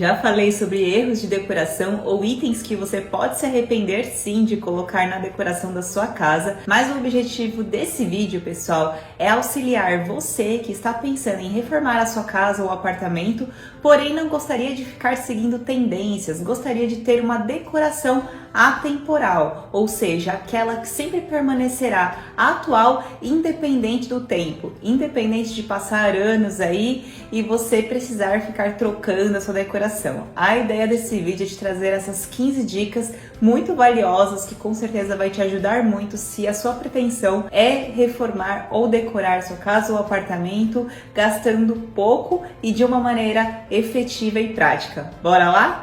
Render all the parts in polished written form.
Já falei sobre erros de decoração ou itens que você pode se arrepender sim de colocar na decoração da sua casa, mas o objetivo desse vídeo, pessoal, é auxiliar você que está pensando em reformar a sua casa ou apartamento, porém não gostaria de ficar seguindo tendências, gostaria de ter uma decoração atemporal, ou seja, aquela que sempre permanecerá atual, independente do tempo, independente de passar anos aí e você precisar ficar trocando a sua decoração. A ideia desse vídeo é te trazer essas 15 dicas muito valiosas que com certeza vai te ajudar muito se a sua pretensão é reformar ou decorar sua casa ou apartamento, gastando pouco e de uma maneira efetiva e prática. Bora lá?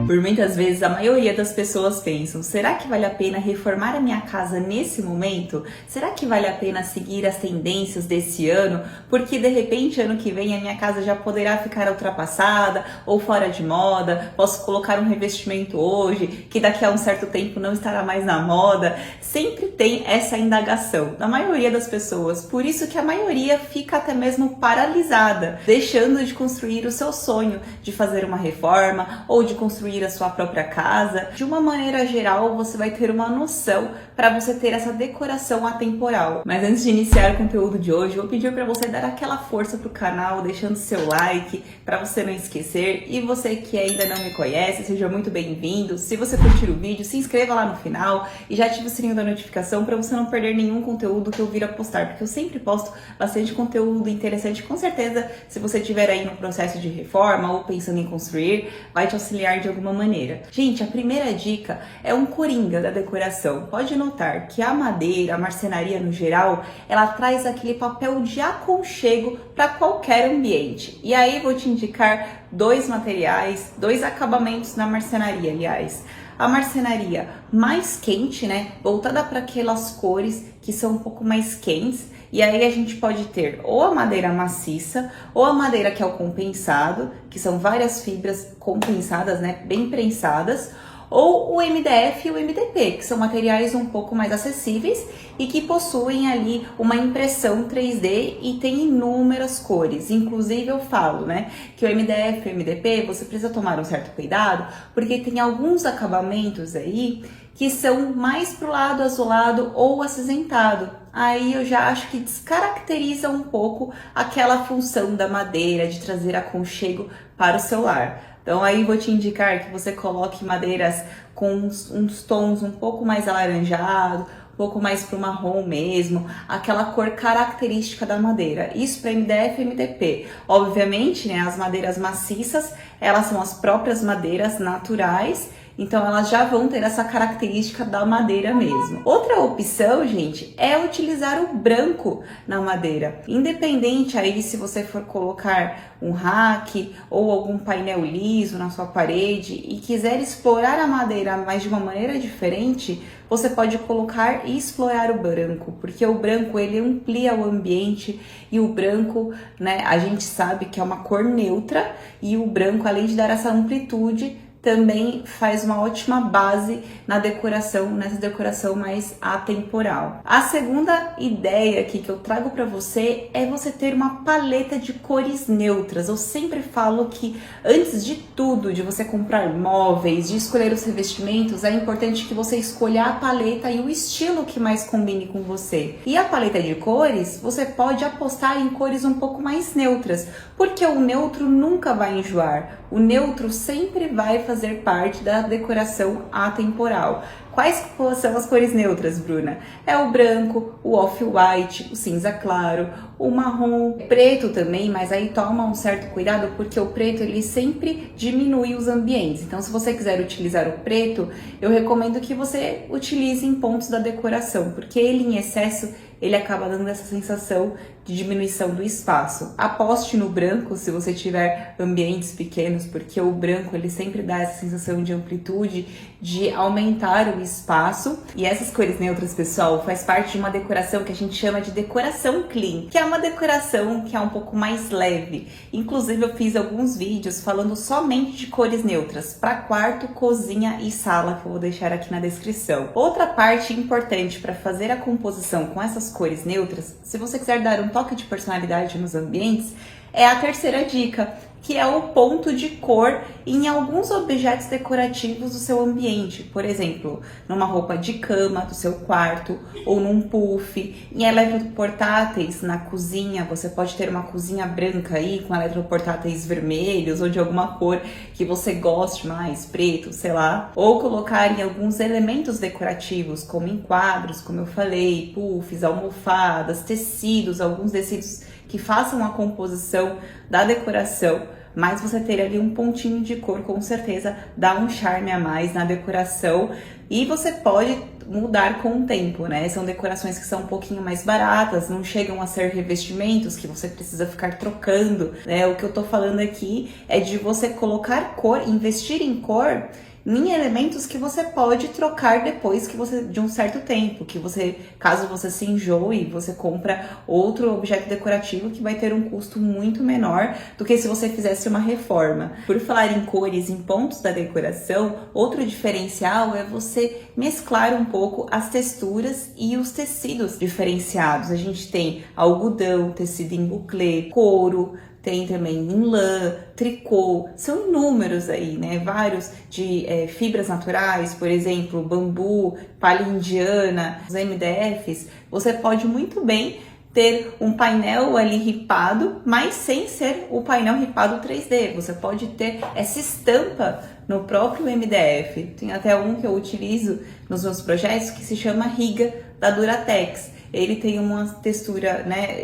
Por muitas vezes, a maioria das pessoas pensam, será que vale a pena reformar a minha casa nesse momento? Será que vale a pena seguir as tendências desse ano? Porque de repente, ano que vem, a minha casa já poderá ficar ultrapassada ou fora de moda, posso colocar um revestimento hoje, que daqui a um certo tempo não estará mais na moda. Sempre tem essa indagação da maioria das pessoas, por isso que a maioria fica até mesmo paralisada, deixando de construir o seu sonho de fazer uma reforma ou de construir a sua própria casa. De uma maneira geral, você vai ter uma noção para você ter essa decoração atemporal. Mas antes de iniciar o conteúdo de hoje, eu vou pedir para você dar aquela força pro canal, deixando seu like, para você não esquecer. E você que ainda não me conhece, seja muito bem-vindo. Se você curtir o vídeo, se inscreva lá no final e já ative o sininho da notificação para você não perder nenhum conteúdo que eu vir a postar, porque eu sempre posto bastante conteúdo interessante. Com certeza, se você estiver aí no processo de reforma ou pensando em construir, vai te auxiliar de alguma maneira. Gente, a primeira dica é um coringa da decoração. Pode notar que a madeira, a marcenaria no geral, ela traz aquele papel de aconchego para qualquer ambiente. E aí vou te indicar dois materiais, dois acabamentos na marcenaria, aliás. A marcenaria mais quente, né, voltada para aquelas cores que são um pouco mais quentes. E aí a gente pode ter ou a madeira maciça, ou a madeira que é o compensado, que são várias fibras compensadas, né, bem prensadas, ou o MDF e o MDP, que são materiais um pouco mais acessíveis e que possuem ali uma impressão 3D e tem inúmeras cores. Inclusive eu falo, né, que o MDF e o MDP você precisa tomar um certo cuidado, porque tem alguns acabamentos aí que são mais pro lado azulado ou acinzentado. Aí eu já acho que descaracteriza um pouco aquela função da madeira de trazer aconchego para o seu lar. Então aí vou te indicar que você coloque madeiras com uns tons um pouco mais alaranjado, um pouco mais pro marrom mesmo, aquela cor característica da madeira. Isso para MDF e MDP. Obviamente, né, as madeiras maciças, elas são as próprias madeiras naturais, então elas já vão ter essa característica da madeira mesmo. Outra opção, gente, é utilizar o branco na madeira. Independente aí se você for colocar um rack ou algum painel liso na sua parede e quiser explorar a madeira, mas de uma maneira diferente, você pode colocar e explorar o branco, porque o branco ele amplia o ambiente e o branco, né, a gente sabe que é uma cor neutra e o branco, além de dar essa amplitude, também faz uma ótima base na decoração, nessa decoração mais atemporal. A segunda ideia aqui que eu trago para você é você ter uma paleta de cores neutras. Eu sempre falo que antes de tudo, de você comprar móveis, de escolher os revestimentos, é importante que você escolha a paleta e o estilo que mais combine com você. E a paleta de cores, você pode apostar em cores um pouco mais neutras, porque o neutro nunca vai enjoar. O neutro sempre vai fazer parte da decoração atemporal. Quais são as cores neutras, Bruna? É o branco, o off-white, o cinza claro, o marrom, preto também, mas aí toma um certo cuidado porque o preto ele sempre diminui os ambientes. Então, se você quiser utilizar o preto, eu recomendo que você utilize em pontos da decoração, porque ele em excesso ele acaba dando essa sensação de diminuição do espaço. Aposte no branco se você tiver ambientes pequenos, porque o branco ele sempre dá essa sensação de amplitude, de aumentar o o espaço. E essas cores neutras, pessoal, faz parte de uma decoração que a gente chama de decoração clean, que é uma decoração que é um pouco mais leve. Inclusive eu fiz alguns vídeos falando somente de cores neutras para quarto, cozinha e sala, que eu vou deixar aqui na descrição. Outra parte importante para fazer a composição com essas cores neutras, se você quiser dar um toque de personalidade nos ambientes, é a terceira dica, que é o ponto de cor em alguns objetos decorativos do seu ambiente. Por exemplo, numa roupa de cama do seu quarto, ou num puff. Em eletroportáteis na cozinha, você pode ter uma cozinha branca aí, com eletroportáteis vermelhos, ou de alguma cor que você goste mais, preto, sei lá. Ou colocar em alguns elementos decorativos, como em quadros, como eu falei, puffs, almofadas, tecidos, alguns tecidos que façam a composição da decoração, mas você ter ali um pontinho de cor com certeza dá um charme a mais na decoração e você pode mudar com o tempo, né? São decorações que são um pouquinho mais baratas, não chegam a ser revestimentos que você precisa ficar trocando, né? O que eu tô falando aqui é de você colocar cor, investir em cor em elementos que você pode trocar depois de um certo tempo, que você, caso você se enjoe, você compra outro objeto decorativo que vai ter um custo muito menor do que se você fizesse uma reforma. Por falar em cores, em pontos da decoração, outro diferencial é você mesclar um pouco as texturas e os tecidos diferenciados. A gente tem algodão, tecido em buclé, couro, tem também em lã, tricô, são inúmeros aí, né? Vários de fibras naturais, por exemplo, bambu, palha indiana, os MDFs. Você pode muito bem ter um painel ali ripado, mas sem ser o painel ripado 3D. Você pode ter essa estampa no próprio MDF. Tem até um que eu utilizo nos meus projetos que se chama Riga, da Duratex. Ele tem uma textura, né?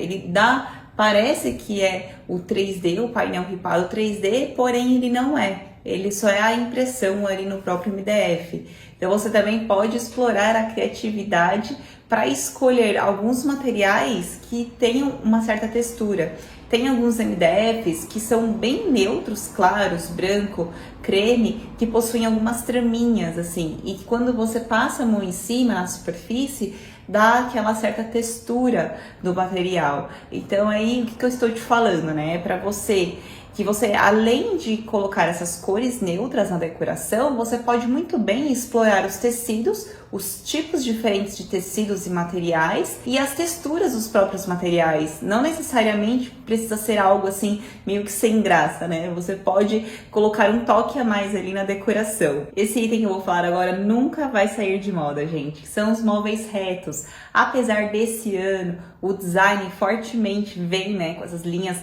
Parece que é o 3D, o painel ripado 3D, porém ele não é. Ele só é a impressão ali no próprio MDF. Então você também pode explorar a criatividade para escolher alguns materiais que tenham uma certa textura. Tem alguns MDFs que são bem neutros, claros, branco, creme, que possuem algumas traminhas assim. E quando você passa a mão em cima, na superfície, dá aquela certa textura do material. Então aí, o que eu estou te falando, né? É para você que você, além de colocar essas cores neutras na decoração, você pode muito bem explorar os tecidos, os tipos diferentes de tecidos e materiais e as texturas dos próprios materiais. Não necessariamente precisa ser algo assim meio que sem graça, né? Você pode colocar um toque a mais ali na decoração. Esse item que eu vou falar agora nunca vai sair de moda, gente, que são os móveis retos. Apesar desse ano o design fortemente vem, né, com essas linhas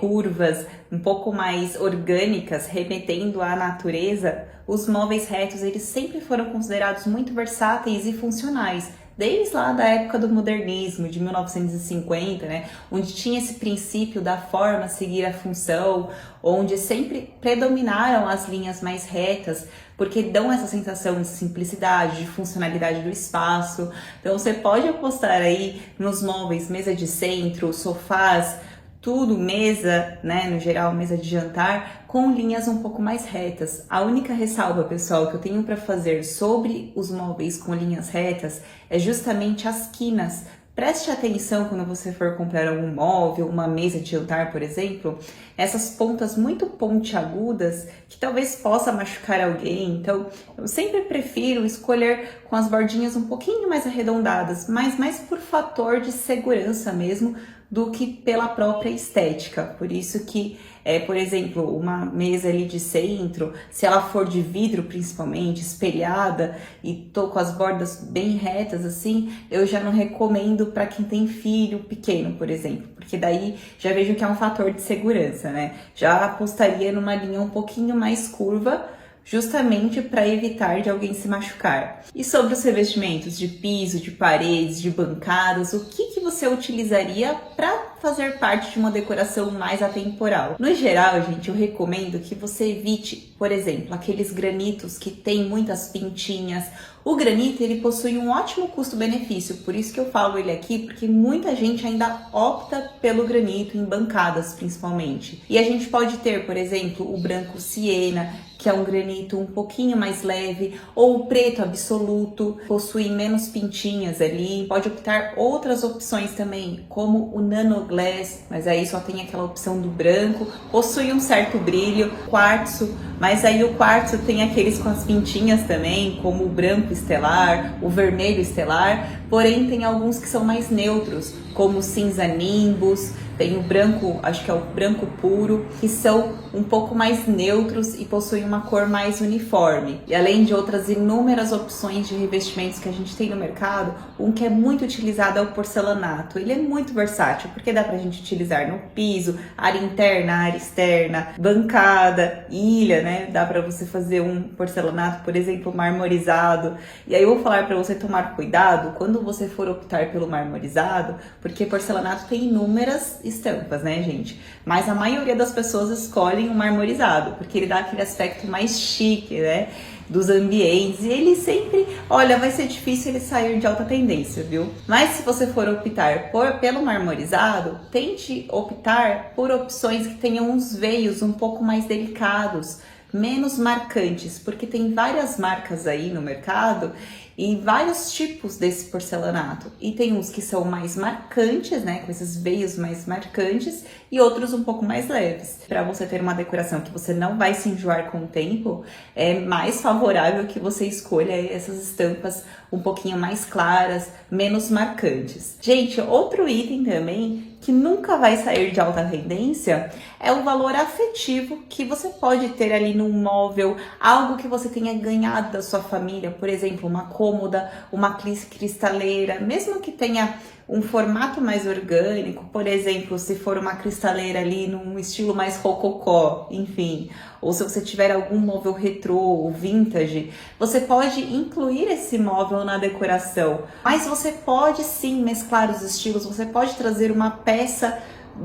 curvas, um pouco mais orgânicas, remetendo à natureza, os móveis retos eles sempre foram considerados muito versáteis e funcionais, desde lá da época do modernismo, de 1950, né, onde tinha esse princípio da forma seguir a função, onde sempre predominaram as linhas mais retas, porque dão essa sensação de simplicidade, de funcionalidade do espaço. Então você pode apostar aí nos móveis, mesa de centro, sofás, tudo, mesa, né, no geral, mesa de jantar, com linhas um pouco mais retas. A única ressalva, pessoal, que eu tenho para fazer sobre os móveis com linhas retas é justamente as quinas. Preste atenção quando você for comprar algum móvel, uma mesa de jantar, por exemplo, essas pontas muito pontiagudas que talvez possa machucar alguém. Então, eu sempre prefiro escolher com as bordinhas um pouquinho mais arredondadas, mas mais por fator de segurança mesmo, do que pela própria estética. Por isso que, por exemplo, uma mesa ali de centro, se ela for de vidro principalmente, espelhada, e tô com as bordas bem retas assim, eu já não recomendo para quem tem filho pequeno, por exemplo, porque daí já vejo que é um fator de segurança, né? Já apostaria numa linha um pouquinho mais curva, justamente para evitar de alguém se machucar. E sobre os revestimentos de piso, de paredes, de bancadas, o que você utilizaria para fazer parte de uma decoração mais atemporal? No geral, gente, eu recomendo que você evite, por exemplo, aqueles granitos que tem muitas pintinhas. O granito, ele possui um ótimo custo-benefício, por isso que eu falo ele aqui, porque muita gente ainda opta pelo granito, em bancadas principalmente. E a gente pode ter, por exemplo, o branco siena, que é um granito um pouquinho mais leve, ou o preto absoluto, possui menos pintinhas ali. Pode optar outras opções também, como o nanoglass, mas aí só tem aquela opção do branco, possui um certo brilho, quartzo, mas aí o quartzo tem aqueles com as pintinhas também, como o branco estelar, o vermelho estelar, porém tem alguns que são mais neutros, como o cinza nimbus, tem o branco, acho que é o branco puro, que são um pouco mais neutros e possuem uma cor mais uniforme. E além de outras inúmeras opções de revestimentos que a gente tem no mercado, um que é muito utilizado é o porcelanato. Ele é muito versátil, porque dá pra gente utilizar no piso, área interna, área externa, bancada, ilha, né? Dá pra você fazer um porcelanato, por exemplo, marmorizado. E aí eu vou falar pra você tomar cuidado quando você for optar pelo marmorizado, porque porcelanato tem inúmeras estampas, né, gente? Mas a maioria das pessoas escolhem o marmorizado, porque ele dá aquele aspecto mais chique, né, dos ambientes. E ele sempre, olha, vai ser difícil ele sair de alta tendência, viu? Mas se você for optar pelo marmorizado, tente optar por opções que tenham uns veios um pouco mais delicados, menos marcantes, porque tem várias marcas aí no mercado e vários tipos desse porcelanato. E tem uns que são mais marcantes, né, com esses veios mais marcantes, e outros um pouco mais leves. Para você ter uma decoração que você não vai se enjoar com o tempo, é mais favorável que você escolha essas estampas um pouquinho mais claras, menos marcantes. Gente, outro item também que nunca vai sair de alta tendência é o valor afetivo que você pode ter ali num móvel, algo que você tenha ganhado da sua família, por exemplo, uma cômoda, uma cristaleira, mesmo que tenha um formato mais orgânico, por exemplo, se for uma cristaleira ali num estilo mais rococó, enfim, ou se você tiver algum móvel retrô ou vintage, você pode incluir esse móvel na decoração, mas você pode sim mesclar os estilos, você pode trazer uma peça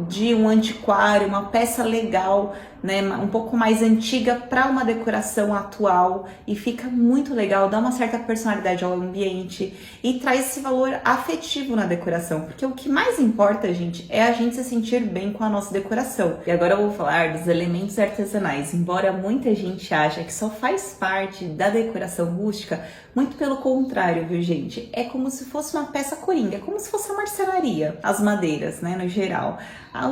de um antiquário, uma peça legal, né, um pouco mais antiga para uma decoração atual, e fica muito legal, dá uma certa personalidade ao ambiente e traz esse valor afetivo na decoração, porque o que mais importa, gente, é a gente se sentir bem com a nossa decoração. E agora eu vou falar dos elementos artesanais. Embora muita gente ache que só faz parte da decoração rústica, muito pelo contrário, viu, gente? É como se fosse uma peça coringa, é como se fosse a marcenaria, as madeiras, né, no geral.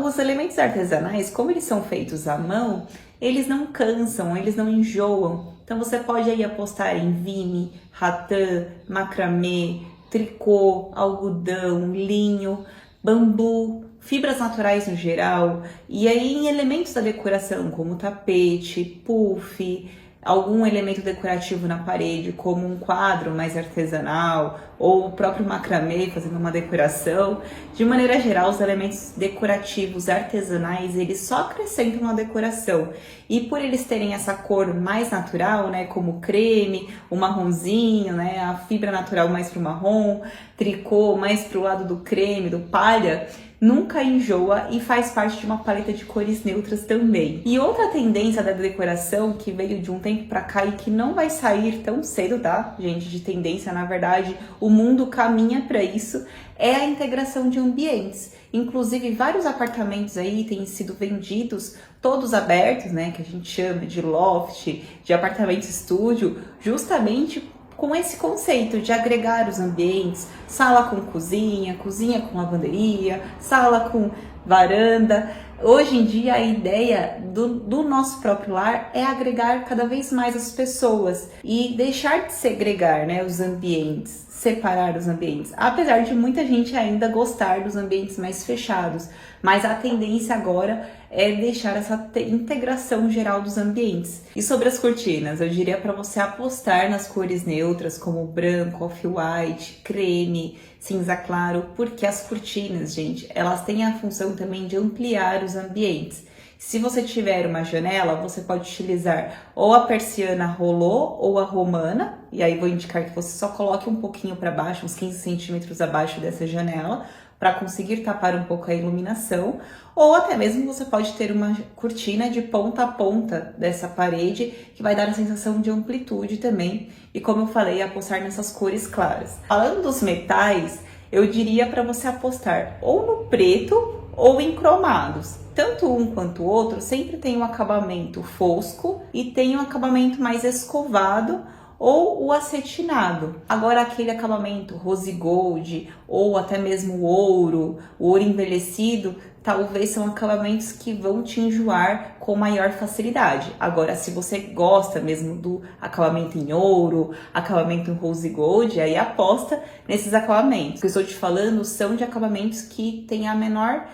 Os elementos artesanais, como eles são feitos à mão, eles não cansam, eles não enjoam. Então você pode aí apostar em vime, ratã, macramê, tricô, algodão, linho, bambu, fibras naturais no geral, e aí em elementos da decoração como tapete, puff, algum elemento decorativo na parede, como um quadro mais artesanal, ou o próprio macramê fazendo uma decoração. De maneira geral, os elementos decorativos artesanais, eles só acrescentam a decoração. E por eles terem essa cor mais natural, né, como o creme, o marronzinho, né, a fibra natural mais pro marrom, tricô mais pro lado do creme, do palha, nunca enjoa e faz parte de uma paleta de cores neutras também. E outra tendência da decoração que veio de um tempo pra cá e que não vai sair tão cedo, tá, gente, de tendência, na verdade, o mundo caminha para isso, é a integração de ambientes. Inclusive, vários apartamentos aí têm sido vendidos, todos abertos, né, que a gente chama de loft, de apartamento estúdio, justamente com esse conceito de agregar os ambientes, sala com cozinha, cozinha com lavanderia, sala com varanda. Hoje em dia a ideia do nosso próprio lar é agregar cada vez mais as pessoas e deixar de segregar, né, os ambientes, separar os ambientes, apesar de muita gente ainda gostar dos ambientes mais fechados, mas a tendência agora é deixar essa integração geral dos ambientes. E sobre as cortinas, eu diria para você apostar nas cores neutras como branco, off-white, creme, cinza claro, porque as cortinas, gente, elas têm a função também de ampliar os ambientes. Se você tiver uma janela, você pode utilizar ou a persiana rolô ou a romana, e aí vou indicar que você só coloque um pouquinho para baixo, uns 15 centímetros abaixo dessa janela, para conseguir tapar um pouco a iluminação, ou até mesmo você pode ter uma cortina de ponta a ponta dessa parede, que vai dar a sensação de amplitude também, e como eu falei, apostar nessas cores claras. Falando dos metais, eu diria para você apostar ou no preto ou em cromados. tanto um quanto o outro sempre tem um acabamento fosco e tem um acabamento mais escovado ou o acetinado. Agora aquele acabamento rose gold ou até mesmo o ouro envelhecido, talvez são acabamentos que vão te enjoar com maior facilidade. Agora, se você gosta mesmo do acabamento em ouro, acabamento em rose gold, aí aposta nesses acabamentos. O que eu estou te falando são de acabamentos que têm a menor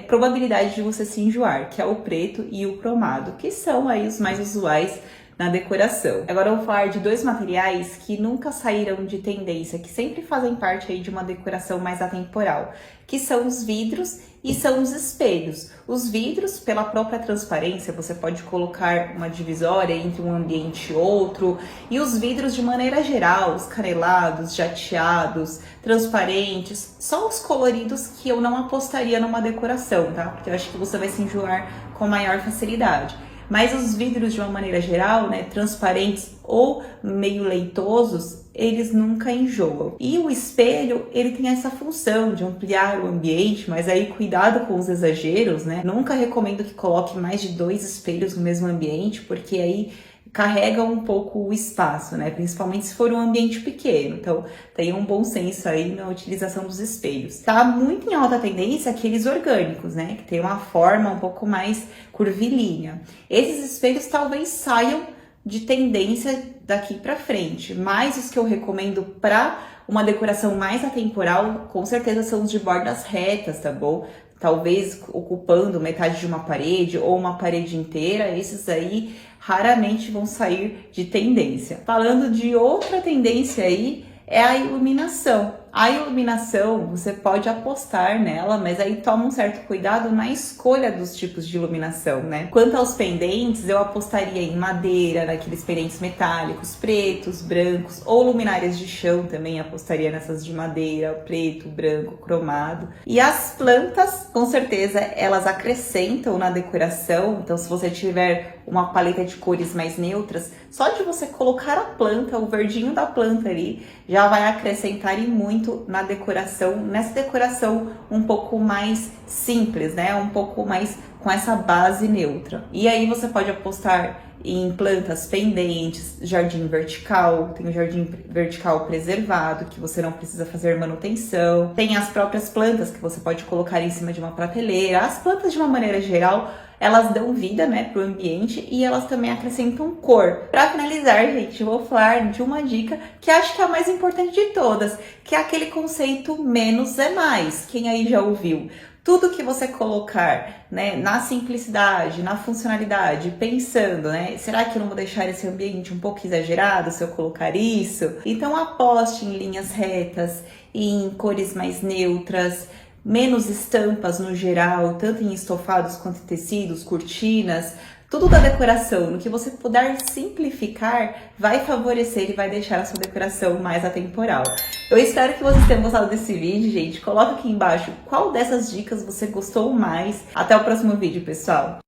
probabilidade de você se enjoar, que é o preto e o cromado, que são aí os mais usuais na decoração. Agora eu vou falar de dois materiais que nunca saíram de tendência, que sempre fazem parte aí de uma decoração mais atemporal, que são os vidros e são os espelhos. Os vidros, pela própria transparência, você pode colocar uma divisória entre um ambiente e outro, e os vidros de maneira geral, os canelados, jateados, transparentes, só os coloridos que eu não apostaria numa decoração, tá? Porque eu acho que você vai se enjoar com maior facilidade. Mas os vidros, de uma maneira geral, né, transparentes ou meio leitosos, eles nunca enjoam. E o espelho, ele tem essa função de ampliar o ambiente, mas aí cuidado com os exageros, né? Nunca recomendo que coloque mais de 2 espelhos no mesmo ambiente, porque aí carrega um pouco o espaço, né? Principalmente se for um ambiente pequeno. Então, tenha um bom senso aí na utilização dos espelhos. Tá muito em alta tendência aqueles orgânicos, né? Que tem uma forma um pouco mais curvilínea. Esses espelhos talvez saiam de tendência daqui para frente, mas os que eu recomendo para uma decoração mais atemporal, com certeza são os de bordas retas, tá bom? Talvez ocupando metade de uma parede ou uma parede inteira, esses aí raramente vão sair de tendência. Falando de outra tendência aí, é a iluminação. A iluminação, você pode apostar nela, mas aí toma um certo cuidado na escolha dos tipos de iluminação, né? Quanto aos pendentes, eu apostaria em madeira, naqueles pendentes metálicos, pretos, brancos, ou luminárias de chão também, apostaria nessas de madeira, preto, branco, cromado. E as plantas, com certeza, elas acrescentam na decoração, então se você tiver uma paleta de cores mais neutras, só de você colocar a planta, o verdinho da planta ali, já vai acrescentar e muito na decoração, nessa decoração um pouco mais simples, né? Um pouco mais com essa base neutra. E aí você pode apostar em plantas pendentes, jardim vertical, tem o jardim vertical preservado, que você não precisa fazer manutenção. Tem as próprias plantas que você pode colocar em cima de uma prateleira. As plantas, de uma maneira geral, elas dão vida, né, pro ambiente e elas também acrescentam cor. Para finalizar, gente, eu vou falar de uma dica que acho que é a mais importante de todas, que é aquele conceito menos é mais. Quem aí já ouviu? Tudo que você colocar, né, na simplicidade, na funcionalidade, pensando, né, será que eu não vou deixar esse ambiente um pouco exagerado se eu colocar isso? Então aposte em linhas retas, em cores mais neutras, menos estampas no geral, tanto em estofados quanto em tecidos, cortinas, tudo da decoração, no que você puder simplificar, vai favorecer e vai deixar a sua decoração mais atemporal. Eu espero que vocês tenham gostado desse vídeo, gente. Coloca aqui embaixo qual dessas dicas você gostou mais. Até o próximo vídeo, pessoal!